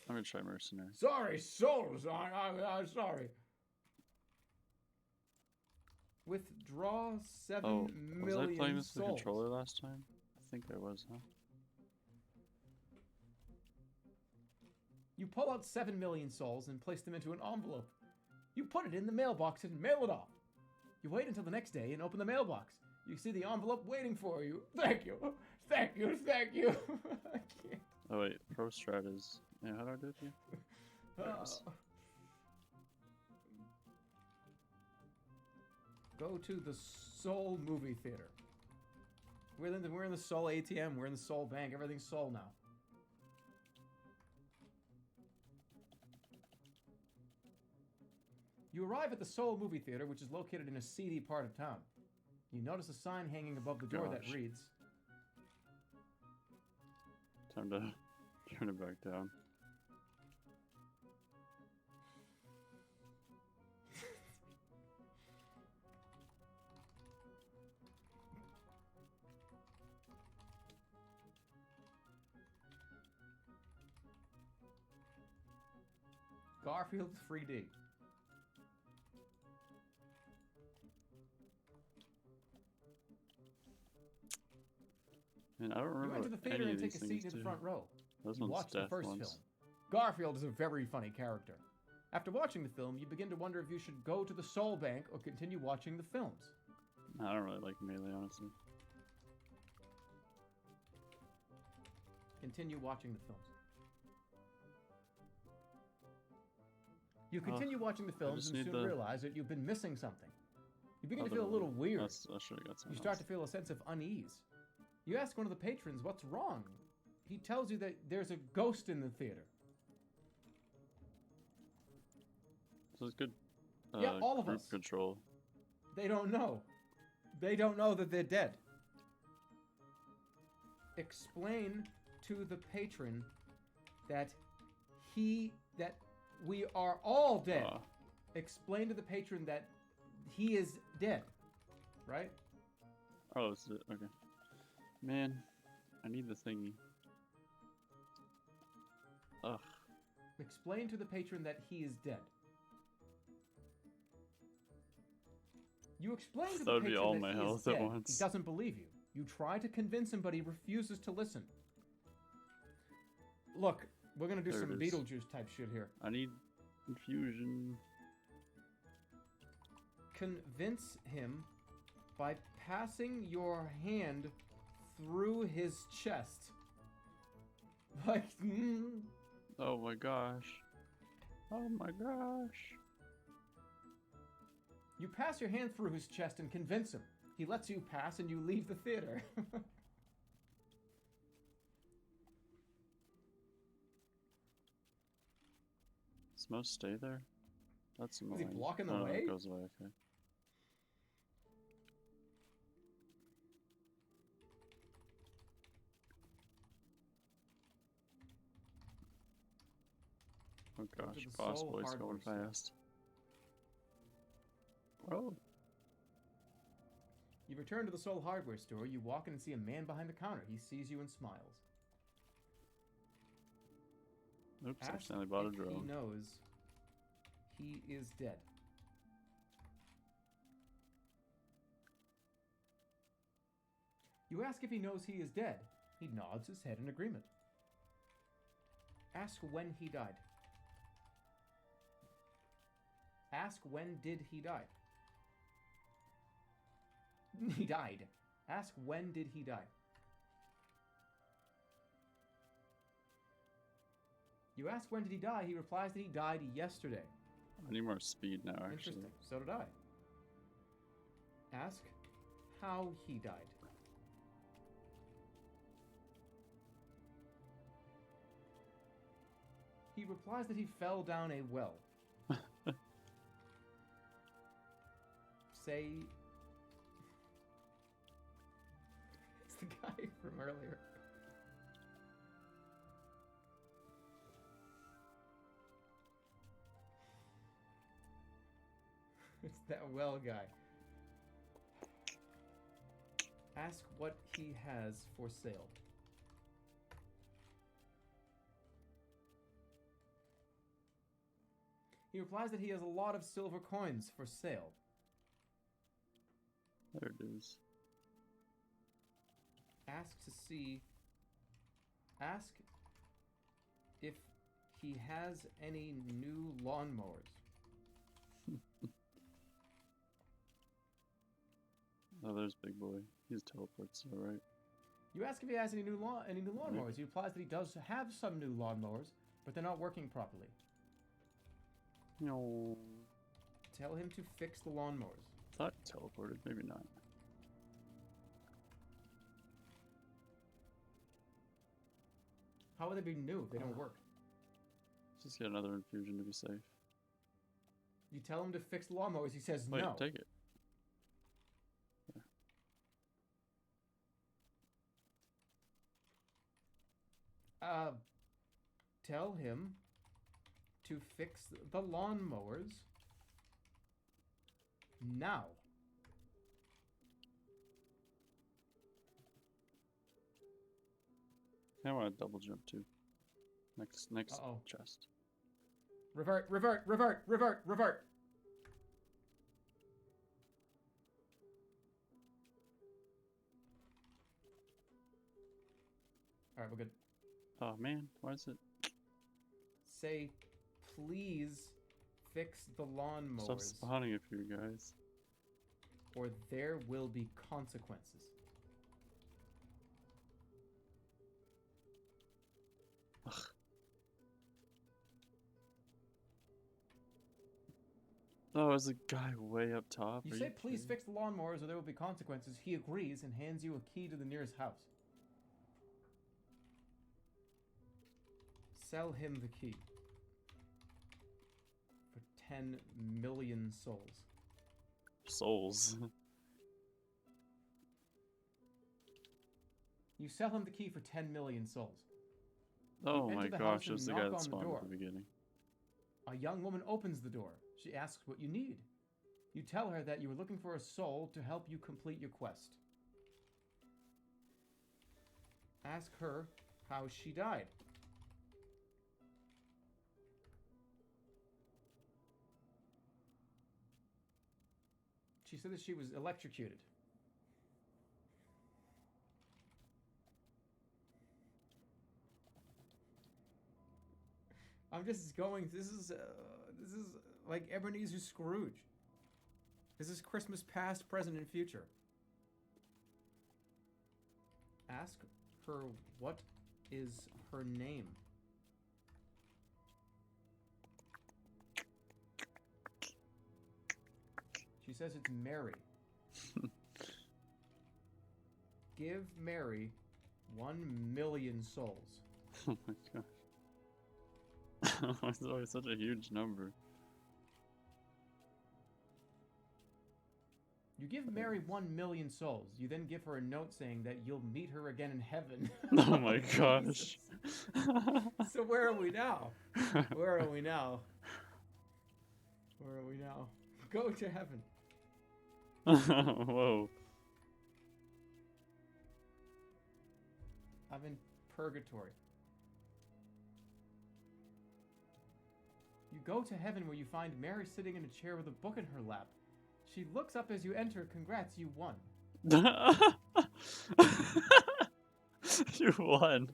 I'm gonna try mercenary. Sorry, souls. I'm sorry. Withdraw 7 Oh, was I playing million this with a souls. controller last time? I think I was, huh? You pull out 7 million souls and place them into an envelope. You put it in the mailbox and mail it off. You wait until the next day and open the mailbox. You see the envelope waiting for you. Thank you. Thank you. Thank you. I can't. Oh wait, pro strat is... Yeah, how do I do it here? There it is. Go to the Soul movie theater. We're in the Soul ATM. We're in the Soul Bank. Everything's Soul now. You arrive at the Soul movie theater, which is located in a seedy part of town. You notice a sign hanging above the door that reads... Time to turn it back down. Garfield 3D. Man, I don't remember. You enter the theater and take a seat in the front row. Those you ones watch the death first ones. film. Garfield is a very funny character. After watching the film, you begin to wonder if you should go to the Soul Bank or continue watching the films. I don't really like Melee, honestly. Continue watching the films. You continue watching the films and soon realize that you've been missing something. You begin to feel a little weird. I should have got some. You start to feel a sense of unease. You ask one of the patrons what's wrong. He tells you that there's a ghost in the theater. So it's good. Yeah, all of group us. Control. They don't know. They don't know that they're dead. Explain to the patron that we are all dead. Explain to the patron that he is dead. Right? Oh, this is it. Okay. Man, I need the thingy. Ugh. Explain to the patron that he is dead. You explain to the patron that he is dead. He doesn't believe you. You try to convince him, but he refuses to listen. Look, we're gonna do some Beetlejuice type shit here. I need infusion. Convince him by passing your hand through his chest. Like, Oh my gosh. Oh my gosh. You pass your hand through his chest and convince him. He lets you pass and you leave the theater. Does Mo stay there? That's annoying. Is he blocking the way? It goes away, okay. Oh gosh, boss boy's going fast. Oh. You return to the Soul Hardware store. You walk in and see a man behind the counter. He sees you and smiles. Oops, I accidentally bought a drone. He knows he is dead. You ask if he knows he is dead. He nods his head in agreement. Ask when he died. Ask when did he die. He died. Ask when did he die. You ask when did he die, he replies that he died yesterday. I need more speed now, actually. Interesting. So did I. Ask how he died. He replies that he fell down a well. Say... It's the guy from earlier. It's that well guy. Ask what he has for sale. He replies that he has a lot of silver coins for sale. There it is. Ask if he has any new lawnmowers. Oh, there's Big Boy. He's teleports, alright. You ask if he has any new lawnmowers. He replies that he does have some new lawnmowers, but they're not working properly. No. Tell him to fix the lawnmowers. Thought teleported, maybe not. How would they be new if they don't work? Just get another infusion to be safe. You tell him to fix the lawnmowers, he says Wait, no. take it. Tell him to fix the lawnmowers now. I want to double jump too. Next Uh-oh. chest. Revert. Alright, we're good. Oh man, why is it? Say, please fix the lawnmowers. Stop spawning it for you guys. Or there will be consequences. Ugh. Oh, is the guy way up top? You Are say, please kidding? fix the lawnmowers or there will be consequences. He agrees and hands you a key to the nearest house. Sell him the key. For 10 million souls. Souls. You sell him the key for 10 million souls. Oh You my enter the house gosh, and it was the knock guy on that the spawned door. at the beginning. A young woman opens the door. She asks what you need. You tell her that you are looking for a soul to help you complete your quest. Ask her how she died. She said that she was electrocuted. I'm just going. This is like Ebenezer Scrooge. This is Christmas past, present, and future. Ask her what is her name. She says it's Mary. Give Mary 1 million souls. Oh my gosh. It's always such a huge number. You give Mary 1 million souls. You then give her a note saying that you'll meet her again in heaven. Oh my gosh. So where are we now? Where are we now? Where are we now? Go to heaven. Whoa. I'm in purgatory. You go to heaven where you find Mary sitting in a chair with a book in her lap. She looks up as you enter. Congrats, you won. You won.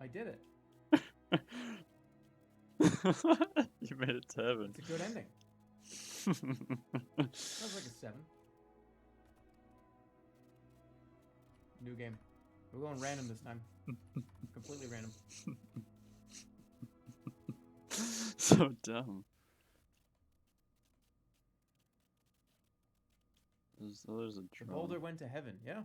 I did it. You made it to heaven. It's a good ending. That was like a 7. New game. We're going random this time. Completely random. So dumb. There's a The drone. boulder went to heaven, yeah?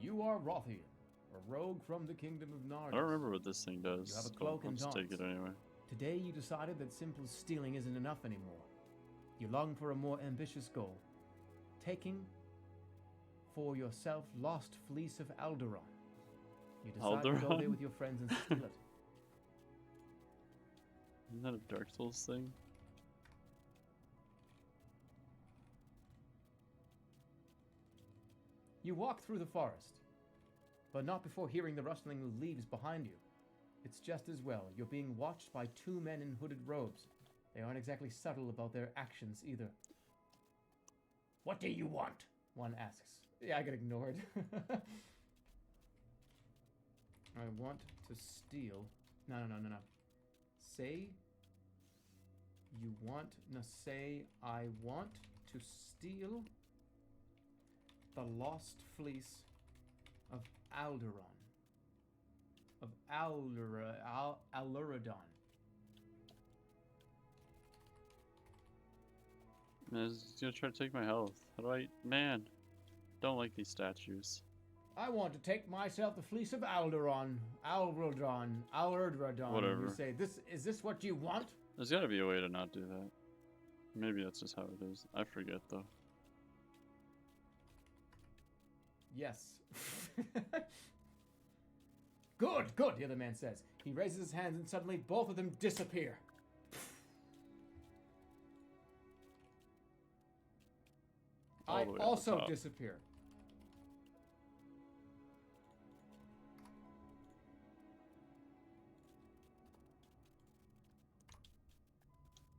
You are Rothian, a rogue from the kingdom of Nardis. I don't remember what this thing does. You have a but cloak I'll and just take it taunts. anyway. Today you decided that simple stealing isn't enough anymore. You long for a more ambitious goal. Taking for yourself lost fleece of Alderaan. You decide to go there Alderaan? with your friends and steal it. Isn't that a Dark Souls thing? You walk through the forest. but not before hearing the rustling of leaves behind you. It's just as well. You're being watched by two men in hooded robes. They aren't exactly subtle about their actions either. What do you want? One asks. Yeah, I get ignored. I want to steal. No. Say you want. No, say I want to steal the lost fleece of Alderon. Of Aluradon. Man, he's gonna try to take my health. How do I... Man, don't like these statues. I want to take myself the fleece of Alderon. Alradon. Whatever. You say, is this what you want? There's gotta be a way to not do that. Maybe that's just how it is. I forget, though. Yes. Good, the other man says. He raises his hands and suddenly both of them disappear. I also disappear.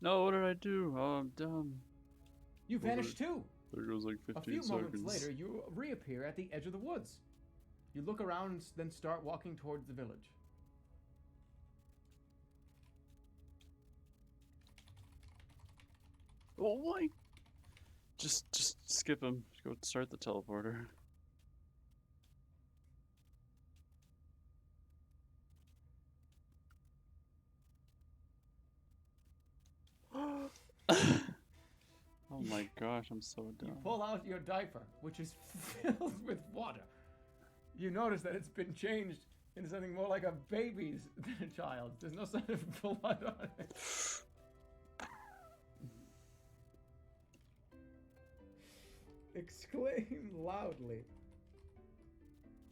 No, what did I do? Oh, I'm dumb. You vanish too. There goes like 15 A few seconds. moments later, you reappear at the edge of the woods. You look around and then start walking towards the village. Oh, why? Just skip him. Go start the teleporter. Oh my gosh, I'm so dumb. You pull out your diaper, which is filled with water. You notice that it's been changed into something more like a baby's than a child's. There's no sign of blood on it. Exclaim loudly.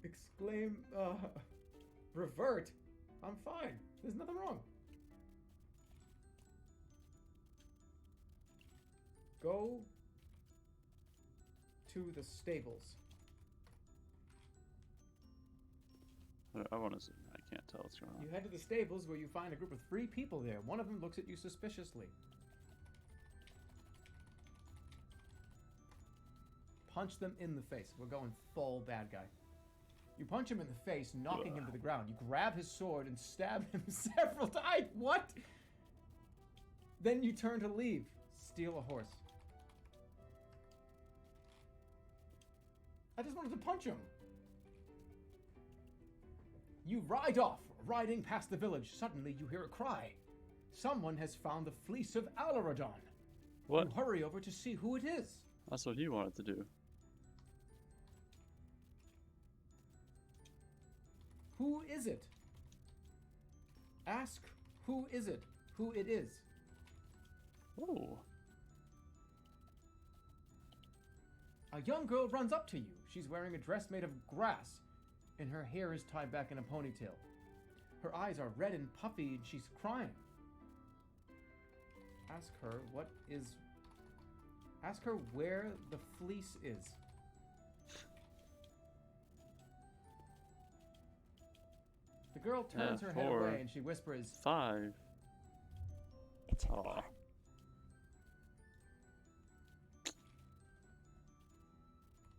Exclaim, revert. I'm fine. There's nothing wrong. Go to the stables. I want to see. I can't tell what's going on. You head to the stables where you find a group of 3 people there. One of them looks at you suspiciously. Punch them in the face. We're going full bad guy. You punch him in the face, knocking him to the ground. You grab his sword and stab him several times. What? Then you turn to leave. Steal a horse. I just wanted to punch him. You ride off, riding past the village. Suddenly you hear a cry. Someone has found the fleece of Alaradon. What? You hurry over to see who it is. That's what he wanted to do. Who is it? Ask who is it, who it is. Oh. A young girl runs up to you. She's wearing a dress made of grass, and her hair is tied back in a ponytail. Her eyes are red and puffy, and she's crying. Ask her what is... Ask her where the fleece is. The girl turns her head away, and she whispers, 5. It's in Aw. there.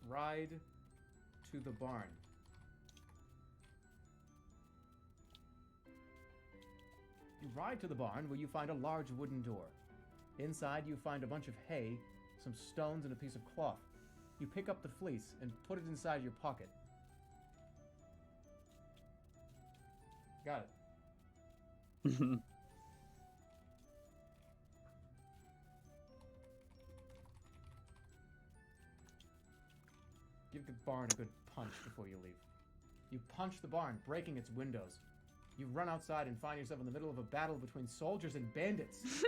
Ride to the barn. You ride to the barn where you find a large wooden door. Inside you find a bunch of hay, some stones, and a piece of cloth. You pick up the fleece and put it inside your pocket. Got it. Give the barn a good punch before you leave. You punch the barn, breaking its windows. You run outside and find yourself in the middle of a battle between soldiers and bandits.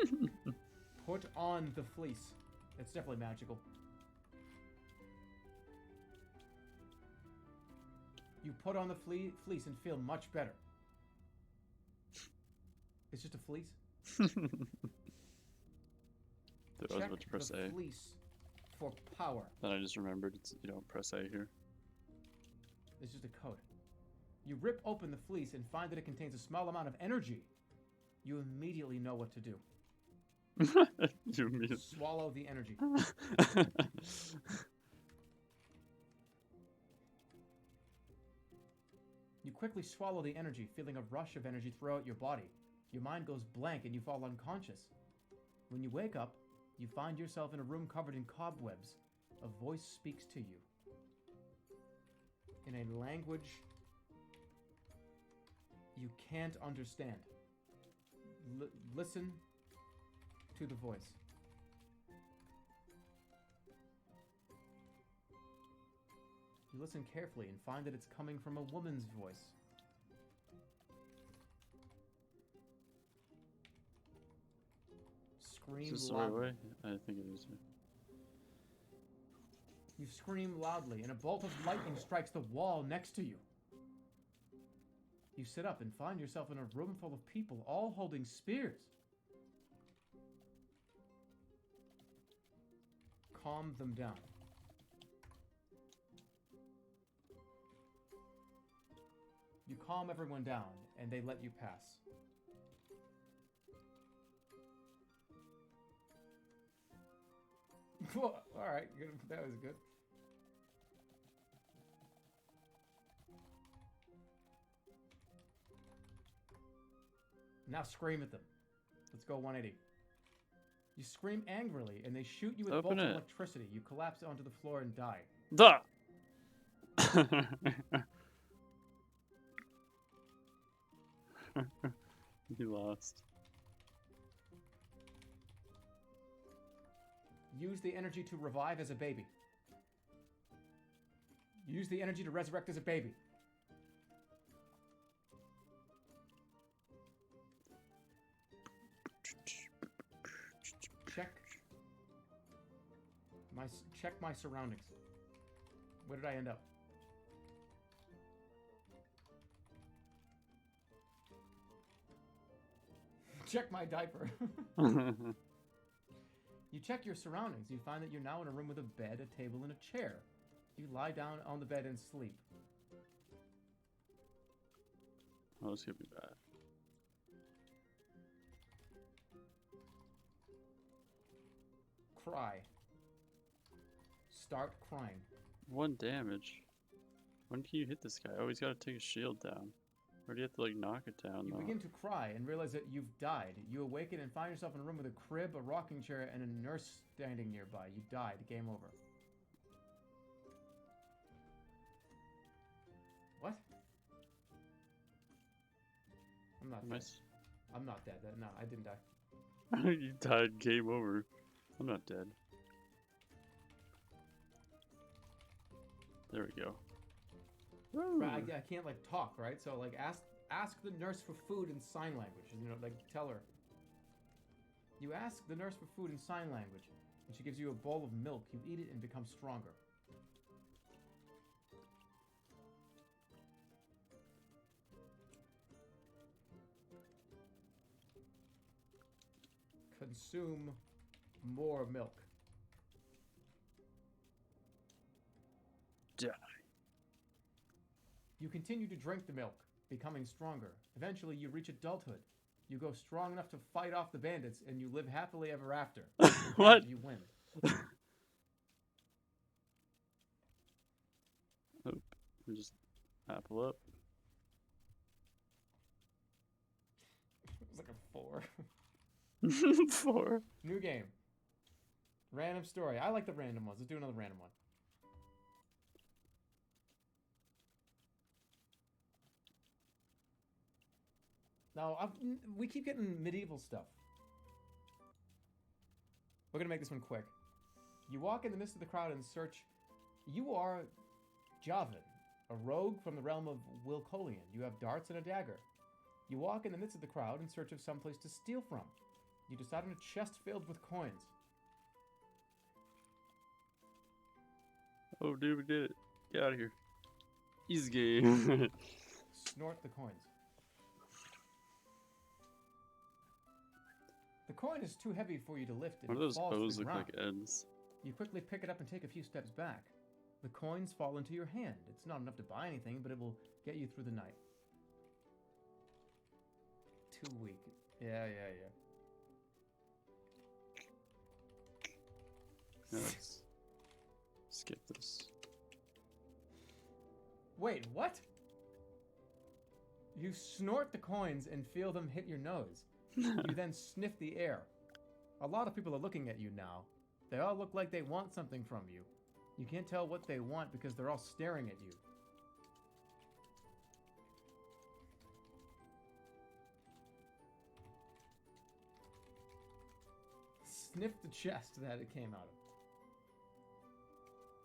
Put on the fleece. It's definitely magical. You put on the fleece and feel much better. It's just a fleece. Dude, I was Check about to press the A. fleece for power. Then I just remembered you don't press A here. It's just a code. You rip open the fleece and find that it contains a small amount of energy. You immediately know what to do. You mean? Swallow the energy. You quickly swallow the energy, feeling a rush of energy throughout your body. Your mind goes blank and you fall unconscious. When you wake up, you find yourself in a room covered in cobwebs. A voice speaks to you in a language you can't understand. Listen to the voice. You listen carefully and find that it's coming from a woman's voice. Scream Is this the right loudly. way? I think it is. You scream loudly, and a bolt of lightning strikes the wall next to you. You sit up and find yourself in a room full of people, all holding spears. Calm them down. You calm everyone down, and they let you pass. Alright, good. That was good. Now scream at them. Let's go 180. You scream angrily, and they shoot you with Open bolts of it. electricity. You collapse onto the floor and die. Duh! You lost. Use the energy to revive as a baby. Use the energy to resurrect as a baby. Check my surroundings. Where did I end up? Check my diaper. You check your surroundings. You find that you're now in a room with a bed, a table, and a chair. You lie down on the bed and sleep. Oh, this could be bad. Cry. Start crying. 1 damage. When can you hit this guy? Oh, he's got to take his shield down. Or do you have to like knock it down? You though? begin to cry and realize that you've died. You awaken and find yourself in a room with a crib, a rocking chair, and a nurse standing nearby. You died. Game over. What? I'm not dead. Nice. I'm not dead. No, I didn't die. You died. Game over. I'm not dead. There we go. Right, I can't like talk, right? So like ask the nurse for food in sign language. You know, like tell her. You ask the nurse for food in sign language, and she gives you a bowl of milk. You eat it and become stronger. Consume more milk. Die. You continue to drink the milk, becoming stronger. Eventually, you reach adulthood. You go strong enough to fight off the bandits, and you live happily ever after. What? And you win. Oh, we just apple up. It's like a 4. 4. New game. Random story. I like the random ones. Let's do another random one. Now, we keep getting medieval stuff. We're gonna make this one quick. You walk in the midst of the crowd and search. You are Javan, a rogue from the realm of Wilcolian. You have darts and a dagger. You walk in the midst of the crowd in search of someplace to steal from. You decide on a chest filled with coins. Oh, dude, we did it. Get out of here. Easy game. Snort the coins. The coin is too heavy for you to lift, and What do it those falls to O's the look ground. like ends? You quickly pick it up and take a few steps back. The coins fall into your hand. It's not enough to buy anything, but it will get you through the night. 2 week. Yeah. Let's skip this. Wait, what? You snort the coins and feel them hit your nose. You then sniff the air. A lot of people are looking at you now. They all look like they want something from you. You can't tell what they want because they're all staring at you. Sniff the chest that it came out of.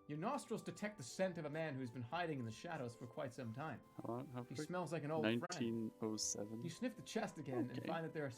Your nostrils detect the scent of a man who's been hiding in the shadows for quite some time. How He quick? smells like an old friend. 1907. You sniff the chest again and Okay. find that there are